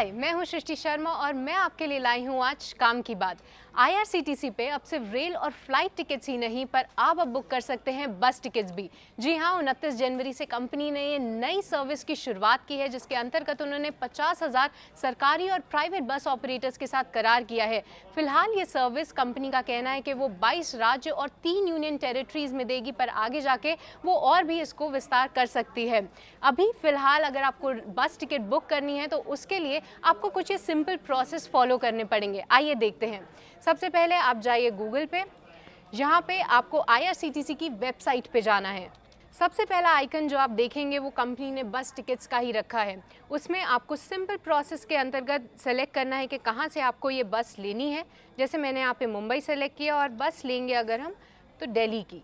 हाय, मैं हूं सृष्टि शर्मा और मैं आपके लिए लाई हूं आज काम की बात। आईआरसीटीसी पे अब सिर्फ रेल और फ्लाइट टिकट्स ही नहीं पर आप अब बुक कर सकते हैं बस टिकट्स भी। जी हां, 29 जनवरी से कंपनी ने ये नई सर्विस की शुरुआत की है, जिसके अंतर्गत उन्होंने 50,000 सरकारी और प्राइवेट बस ऑपरेटर्स के साथ करार किया है। फिलहाल ये सर्विस कंपनी का कहना है कि वो 22 राज्य और 3 यूनियन टेरिटरीज में देगी, पर आगे जाके वो और भी इसको विस्तार कर सकती है। अभी फिलहाल अगर आपको बस टिकट बुक करनी है तो उसके लिए आपको कुछ ये सिंपल प्रोसेस फॉलो करने पड़ेंगे। आइए देखते हैं। सबसे पहले आप जाइए गूगल पे, यहाँ पे आपको आईआरसीटीसी की वेबसाइट पे जाना है। सबसे पहला आइकन जो आप देखेंगे वो कंपनी ने बस टिकट्स का ही रखा है। उसमें आपको सिंपल प्रोसेस के अंतर्गत सेलेक्ट करना है कि कहाँ से आपको ये बस लेनी है। जैसे मैंने यहाँ पे मुंबई सेलेक्ट किया और बस लेंगे अगर हम तो दिल्ली की।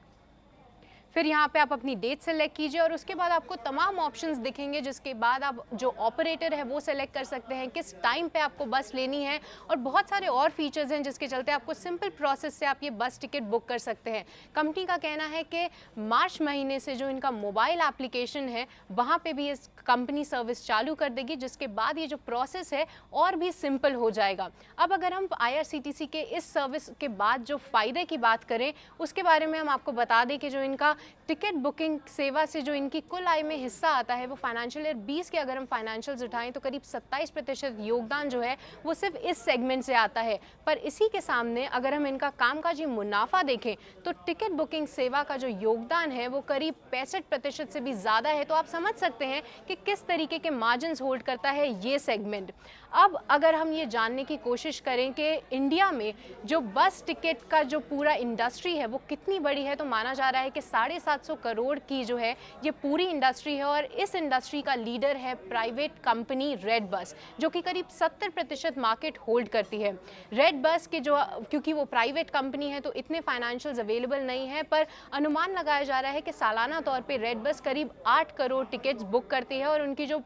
फिर यहाँ पे आप अपनी डेट सेलेक्ट कीजिए और उसके बाद आपको तमाम ऑप्शंस दिखेंगे, जिसके बाद आप जो ऑपरेटर है वो सेलेक्ट कर सकते हैं, किस टाइम पे आपको बस लेनी है और बहुत सारे और फीचर्स हैं जिसके चलते आपको सिंपल प्रोसेस से आप ये बस टिकट बुक कर सकते हैं। कंपनी का कहना है कि मार्च महीने से जो इनका मोबाइल एप्लीकेशन है वहाँ पर भी इस कंपनी सर्विस चालू कर देगी, जिसके बाद ये जो प्रोसेस है और भी सिंपल हो जाएगा। अब अगर हम आईआरसीटीसी के इस सर्विस के बाद जो फ़ायदे की बात करें उसके बारे में हम आपको बता दें कि जो इनका टिकट बुकिंग सेवा से जो इनकी कुल आय में हिस्सा आता है वो फाइनेंशियल ईयर 20 के अगर हम फाइनेंशियल्स उठाएं तो करीब 27% योगदान जो है वो सिर्फ इस सेगमेंट से आता है। पर इसी के सामने अगर हम इनका कामकाजी मुनाफा देखें तो टिकट बुकिंग सेवा का जो योगदान है वो करीब 65% से भी ज़्यादा है। तो आप समझ सकते हैं कि किस तरीके के मार्जिन्स होल्ड करता है ये सेगमेंट। अब अगर हम ये जानने की कोशिश करें कि इंडिया में जो बस टिकट का जो पूरा इंडस्ट्री है वो कितनी बड़ी है, तो माना जा रहा है कि 750 करोड़ की जो है ये पूरी इंडस्ट्री है और इस इंडस्ट्री का लीडर है प्राइवेट कंपनी रेड बस, जो कि करीब 70% मार्केट होल्ड करती है। रेड बस के जो क्योंकि वो प्राइवेट कंपनी है तो इतने फाइनेंशियल्स अवेलेबल नहीं है, पर अनुमान लगाया जा रहा है कि सालाना तौर पे रेड बस करीब 8 करोड़ टिकट्स बुक करती है और उनकी जो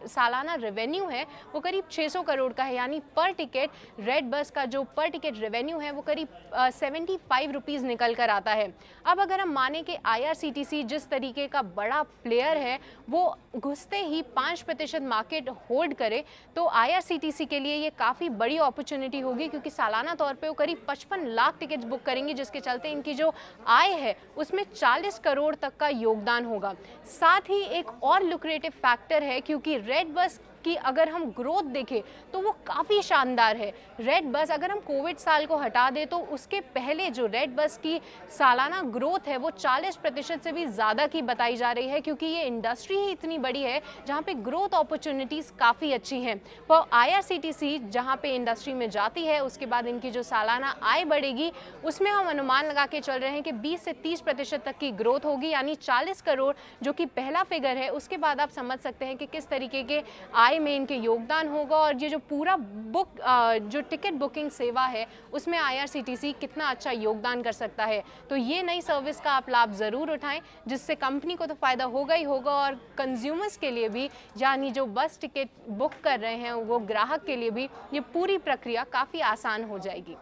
सालाना रेवेन्यू है वो करीब 600 करोड़ का है। यानी पर टिकट रेड बस का जो पर टिकट रेवेन्यू है वो करीब 75 रुपीज़ निकल कर आता है। अब अगर हम माने कि आईआरसीटीसी जिस तरीके का बड़ा प्लेयर है वो घुसते ही 5% मार्केट होल्ड करे तो आईआरसीटीसी के लिए ये काफ़ी बड़ी अपॉर्चुनिटी होगी, क्योंकि सालाना तौर पे वो करीब 55 लाख टिकट्स बुक करेंगी, जिसके चलते इनकी जो आय है उसमें 40 करोड़ तक का योगदान होगा। साथ ही एक और लुक्रेटिव फैक्टर है, क्योंकि रेड बस कि अगर हम ग्रोथ देखें तो वो काफ़ी शानदार है। रेड बस अगर हम कोविड साल को हटा दें तो उसके पहले जो रेड बस की सालाना ग्रोथ है वो 40% से भी ज़्यादा की बताई जा रही है, क्योंकि ये इंडस्ट्री ही इतनी बड़ी है जहाँ पे ग्रोथ अपॉर्चुनिटीज़ काफ़ी अच्छी हैं। पर आईआरसीटीसी जहाँ पे इंडस्ट्री में जाती है उसके बाद इनकी जो सालाना आय बढ़ेगी उसमें हम अनुमान लगा के चल रहे हैं कि 20 से 30% तक की ग्रोथ होगी, यानी 40 करोड़ जो कि पहला फिगर है। उसके बाद आप समझ सकते हैं कि किस तरीके के आय में इनके योगदान होगा और ये जो पूरा जो टिकट बुकिंग सेवा है उसमें आईआरसीटीसी कितना अच्छा योगदान कर सकता है। तो ये नई सर्विस का आप लाभ ज़रूर उठाएं, जिससे कंपनी को तो फ़ायदा होगा ही होगा और कंज्यूमर्स के लिए भी, यानी जो बस टिकट बुक कर रहे हैं वो ग्राहक के लिए भी ये पूरी प्रक्रिया काफ़ी आसान हो जाएगी।